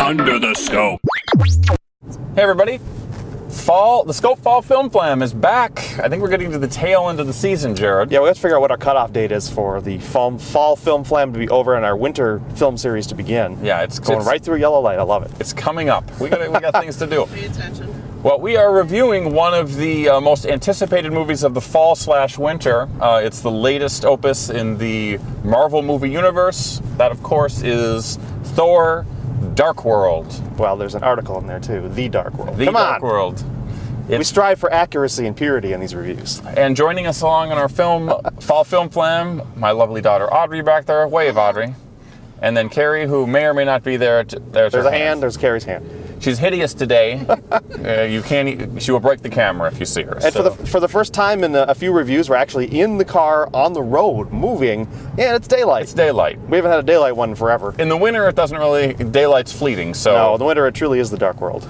Under the Scope. Hey everybody, the Scope Fall Film Flam is back. I think we're getting to the tail end of the season, Jared. Yeah, we have to figure out what our cutoff date is for the Fall Film Flam to be over and our winter film series to begin. Yeah, it's going right through yellow light. I love it. It's coming up. We got things to do. Pay attention. Well, we are reviewing one of the most anticipated movies of the fall/winter. It's the latest opus in the Marvel movie universe. That, of course, is Thor: Dark World. Well, there's an article in there too. The Dark World. The Dark World. We strive for accuracy and purity in these reviews. And joining us along in our Fall Film Flam, my lovely daughter Audrey back there. Wave, Audrey. And then Carrie, who may or may not be there. There's a hand. There's Carrie's hand. She's hideous today. She will break the camera if you see her. And for the first time in a few reviews, we're actually in the car on the road moving, and it's daylight. It's daylight. We haven't had a daylight one forever. In the winter, it doesn't really. Daylight's fleeting. So no, in the winter it truly is the Dark World.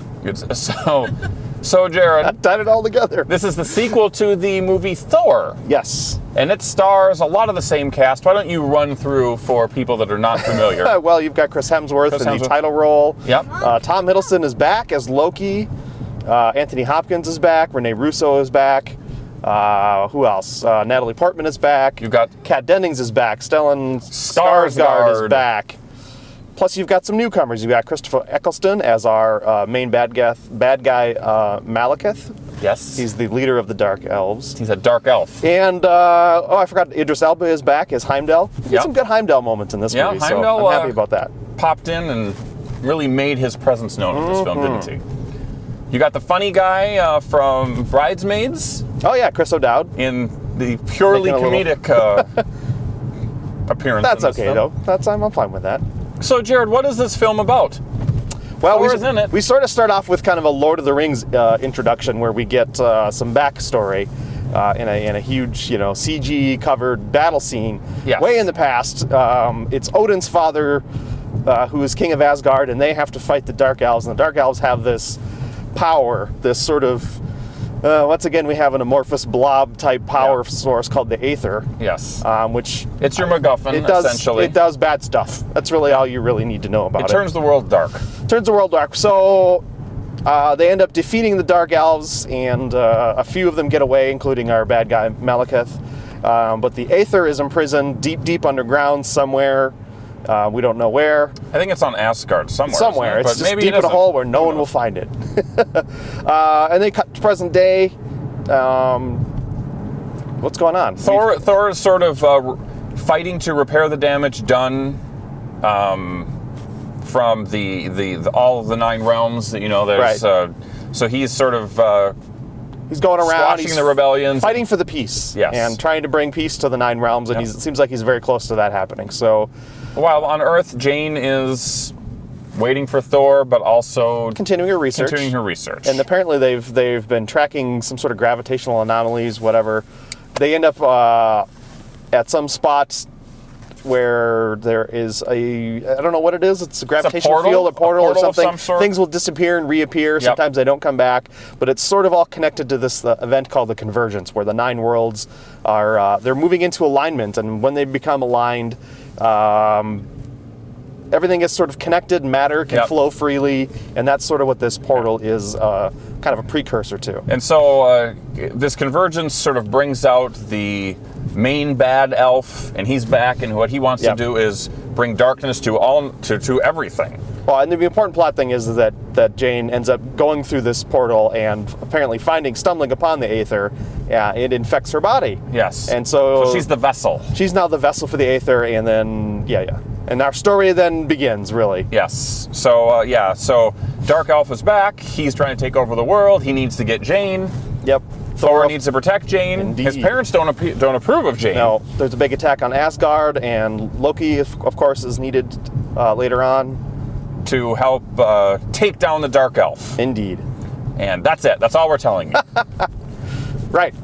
So Jared, I tied it all together. This is the sequel to the movie Thor. Yes. And it stars a lot of the same cast. Why don't you run through for people that are not familiar? Well, you've got Chris Hemsworth in the title role. Yep. Tom Hiddleston is back as Loki. Anthony Hopkins is back. Rene Russo is back. Who else? Natalie Portman is back. You've got Kat Dennings is back. Stellan Skarsgård is back. Plus, you've got some newcomers. You've got Christopher Eccleston as our main bad guy, Malekith. Yes. He's the leader of the Dark Elves. He's a dark elf. And, I forgot, Idris Elba is back as Heimdall. Yep. Some good Heimdall moments in this movie, Heimdall, so I'm happy about that. Popped in and really made his presence known in this film, didn't he? You got the funny guy from Bridesmaids. Oh, yeah, Chris O'Dowd. In the purely comedic appearance. That's okay, though. I'm fine with that. So, Jared, what is this film about? Well, Thor is in it. We sort of start off with kind of a Lord of the Rings introduction where we get some backstory in a huge, CG-covered battle scene way in the past. It's Odin's father, who is king of Asgard, and they have to fight the Dark Elves, and the Dark Elves have this power, this sort of... once again, we have an amorphous blob-type power source called the Aether. Yes. Which... It's your MacGuffin, essentially. It does bad stuff. That's really all you really need to know about it. It turns the world dark. Turns the world dark. So they end up defeating the Dark Elves, and a few of them get away, including our bad guy, Malekith. But the Aether is imprisoned deep underground somewhere. We don't know where. I think it's on Asgard somewhere. Somewhere. It's just deep in a hole where no one will find it. And they cut to present day. What's going on? Thor is sort of fighting to repair the damage done from the all of the 9 realms. There's so he's sort of he's going around, squashing the rebellions, fighting for the peace, and trying to bring peace to the 9 realms. And it seems like he's very close to that happening. So. While on Earth, Jane is waiting for Thor, but also continuing her research. And apparently they've been tracking some sort of gravitational anomalies, whatever. They end up at some spot where there is I don't know what it is. It's a gravitational field, a portal or something. Of some sort. Things will disappear and reappear. Sometimes they don't come back. But it's sort of all connected to this event called the Convergence, where the 9 worlds are they're moving into alignment, and when they become aligned. Everything is sort of connected, matter can flow freely, and that's sort of what this portal is kind of a precursor to. And so this convergence sort of brings out the main bad elf, and he's back, and what he wants to do is bring darkness to everything. Well, and the important plot thing is that Jane ends up going through this portal and apparently stumbling upon the Aether. Yeah, it infects her body. Yes. And so she's the vessel. She's now the vessel for the Aether, and then and our story then begins, really. Yes. So so Dark Elf is back. He's trying to take over the world. He needs to get Jane. Yep. Thor needs to protect Jane. Indeed. His parents don't approve of Jane. No, there's a big attack on Asgard, and Loki, of course, is needed later on to help take down the Dark Elf. Indeed. And that's it. That's all we're telling you. Right.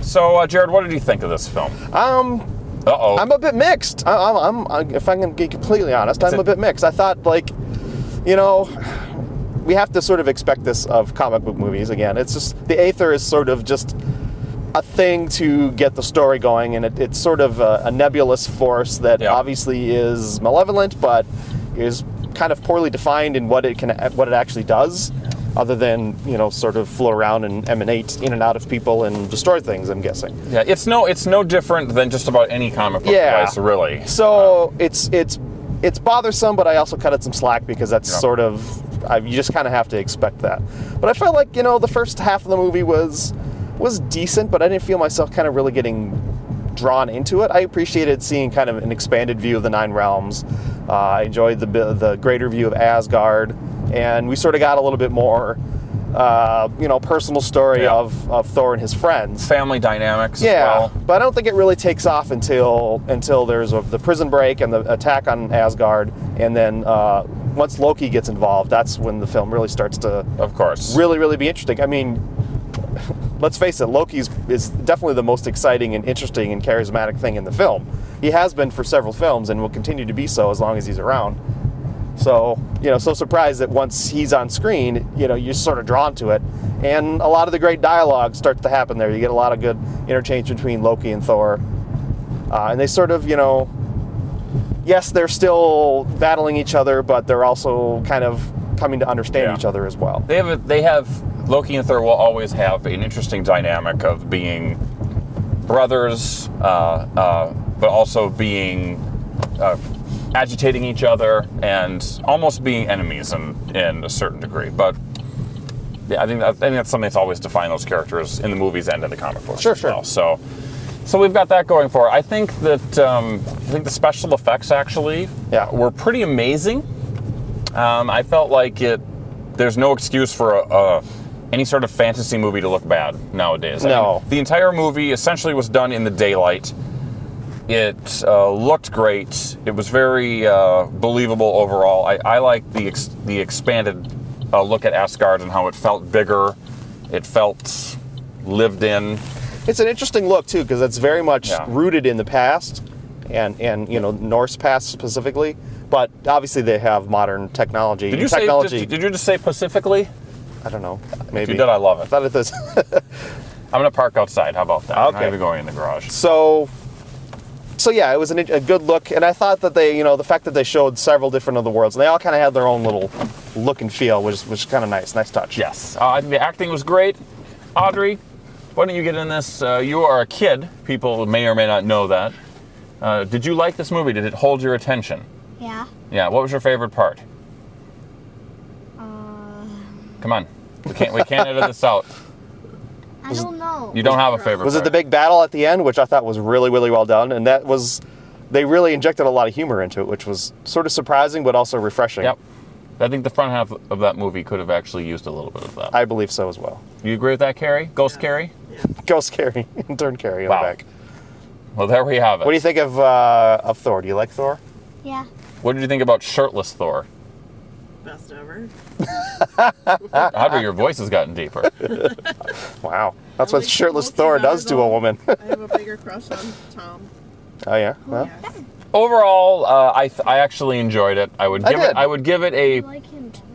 So, Jared, what did you think of this film? I'm a bit mixed. If I can be completely honest, I'm a bit mixed. I thought, we have to sort of expect this of comic book movies again. It's just, the Aether is sort of just a thing to get the story going, and it's sort of a nebulous force that obviously is malevolent, but is kind of poorly defined in what it actually does, other than sort of float around and emanate in and out of people and destroy things. I'm guessing. Yeah, it's no different than just about any comic book device, really. So it's bothersome, but I also cut it some slack because that's sort of you just kind of have to expect that. But I felt like the first half of the movie was decent, but I didn't feel myself kind of really getting drawn into it. I appreciated seeing kind of an expanded view of the Nine Realms. I enjoyed the greater view of Asgard, and we sort of got a little bit more, personal story of Thor and his friends. Family dynamics as well. But I don't think it really takes off until there's the prison break and the attack on Asgard, and then once Loki gets involved, that's when the film really starts to, of course, really, really be interesting. I mean, let's face it, Loki is definitely the most exciting and interesting and charismatic thing in the film. He has been for several films and will continue to be so as long as he's around. So, so surprised that once he's on screen, you're sort of drawn to it. And a lot of the great dialogue starts to happen there. You get a lot of good interchange between Loki and Thor. And they sort of, yes, they're still battling each other, but they're also kind of coming to understand each other as well. They have Loki and Thor will always have an interesting dynamic of being brothers, but also being agitating each other and almost being enemies in a certain degree. But yeah, I think that's something that's always defined those characters in the movies and in the comic books. Sure. Well. So we've got that going for it. I think that the special effects actually were pretty amazing. I felt like there's no excuse for any sort of fantasy movie to look bad nowadays. No. I mean, the entire movie essentially was done in the daylight. It looked great. It was very believable overall. I like the expanded look at Asgard and how it felt bigger. It felt lived in. It's an interesting look too, because it's very much rooted in the past, and Norse past specifically. But obviously they have modern technology. Did you just say Pacifically? I don't know. Maybe. If you did, I love it. I thought it was. I'm gonna park outside. How about that? Okay. I'm not even going in the garage. So yeah, it was a good look, and I thought that they, the fact that they showed several different of the worlds, and they all kind of had their own little look and feel, which was kind of nice touch. Yes, the acting was great. Audrey, why don't you get in this? You are a kid. People may or may not know that. Did you like this movie? Did it hold your attention? Yeah. Yeah. What was your favorite part? Come on, we can't edit this out. I don't know. You don't have a favorite. Was part. it the big battle at the end, which I thought was really, really well done, and they really injected a lot of humor into it, which was sort of surprising but also refreshing. Yep. I think the front half of that movie could have actually used a little bit of that. I believe so as well. You agree with that, Carrie? Ghost Carrie? Yeah. Ghost Carrie. Intern Carrie on the back. Well, there we have it. What do you think of Thor? Do you like Thor? Yeah. What did you think about shirtless Thor? Best ever. Audrey, your voice has gotten deeper. Wow. That's what shirtless Thor does to a woman. I have a bigger crush on Tom. Oh, yeah? Well, Yes. Overall, I actually enjoyed it. I would give it a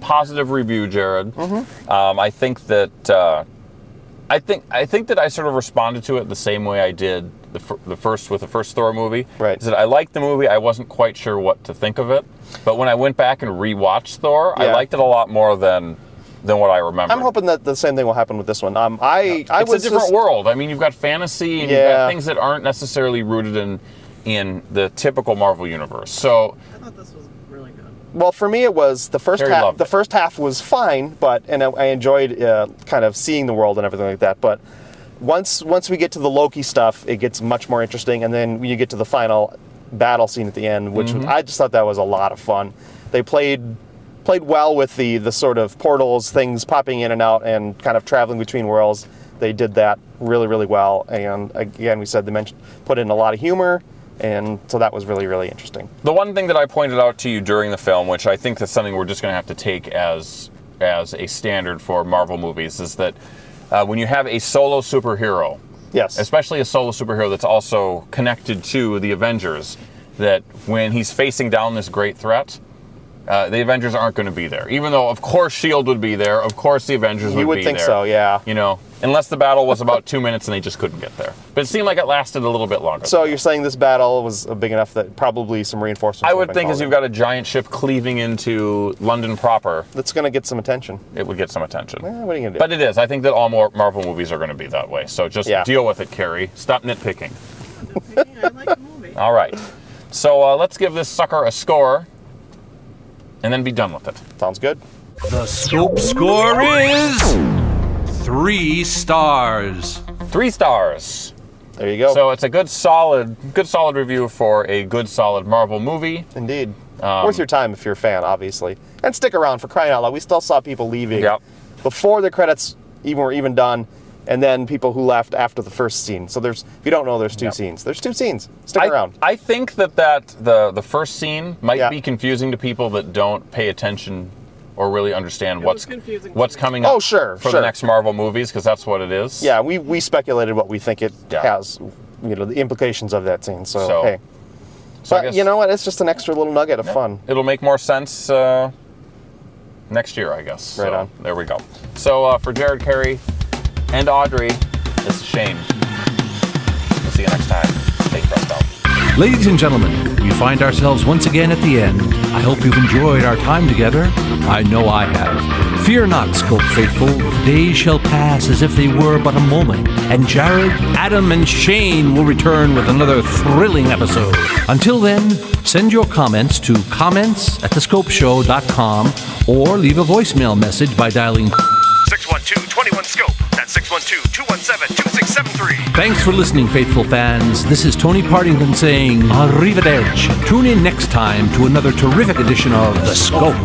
positive review, Jared. Mm-hmm. I think that I sort of responded to it the same way I did the first Thor movie. Right. Is that I liked the movie. I wasn't quite sure what to think of it, but when I went back and rewatched Thor, I liked it a lot more than what I remember. I'm hoping that the same thing will happen with this one. It's a different world. I mean, you've got fantasy and you've got things that aren't necessarily rooted in the typical Marvel universe. So I thought this was really good. Well, for me, it was the first Carrie half. loved The it. first half was fine, and I enjoyed kind of seeing the world and everything like that. But once we get to the Loki stuff, it gets much more interesting. And then when you get to the final battle scene at the end, which I just thought that was a lot of fun. They played well with the sort of portals, things popping in and out, and kind of traveling between worlds. They did that really, really well. And again, we said they put in a lot of humor. And so that was really, really interesting. the one thing that I pointed out to you during the film, which I think that's something we're just going to have to take as a standard for Marvel movies, is that when you have a solo superhero, Yes. especially a solo superhero that's also connected to the Avengers, that when he's facing down this great threat, the Avengers aren't going to be there. Even though, of course, S.H.I.E.L.D. would be there, of course the Avengers would be there. You would think so, yeah. You know, unless the battle was about 2 minutes and they just couldn't get there. But it seemed like it lasted a little bit longer. So you're saying this battle was big enough that probably some reinforcements. I would think as you've got a giant ship cleaving into London proper, that's going to get some attention. It would get some attention. What are you going to do? But it is. I think that all more Marvel movies are going to be that way. So just deal with it, Carrie. Stop nitpicking. I like the movie. All right. So let's give this sucker a score and then be done with it. Sounds good. The Scope score is 3 stars. 3 stars. There you go. So it's a good solid review for a good solid Marvel movie. Indeed. Worth your time if you're a fan, obviously. And stick around, for crying out loud. We still saw people leaving before the credits were even done, and then people who left after the first scene. So if you don't know, there's 2 scenes. There's 2 scenes. Stick around. I think that the first scene might be confusing to people that don't pay attention or really understand what's coming up for the next Marvel movies, because that's what it is. Yeah, we speculated what we think it has, the implications of that scene. So hey. But you know what? It's just an extra little nugget of fun. It'll make more sense next year, I guess. Right on. There we go. So for Jared, Carrie, and Audrey, this is Shane. We'll see you next time. Take rest out. Ladies and gentlemen, we find ourselves once again at the end. I hope you've enjoyed our time together. I know I have. Fear not, Scope faithful. The days shall pass as if they were but a moment, and Jared, Adam, and Shane will return with another thrilling episode. Until then, send your comments to comments@thescopeshow.com or leave a voicemail message by dialing 612-21-SCOPE. That's 612-217-2673. Thanks for listening, faithful fans. This is Tony Partington saying arrivederci. Tune in next time to another terrific edition of The Scope.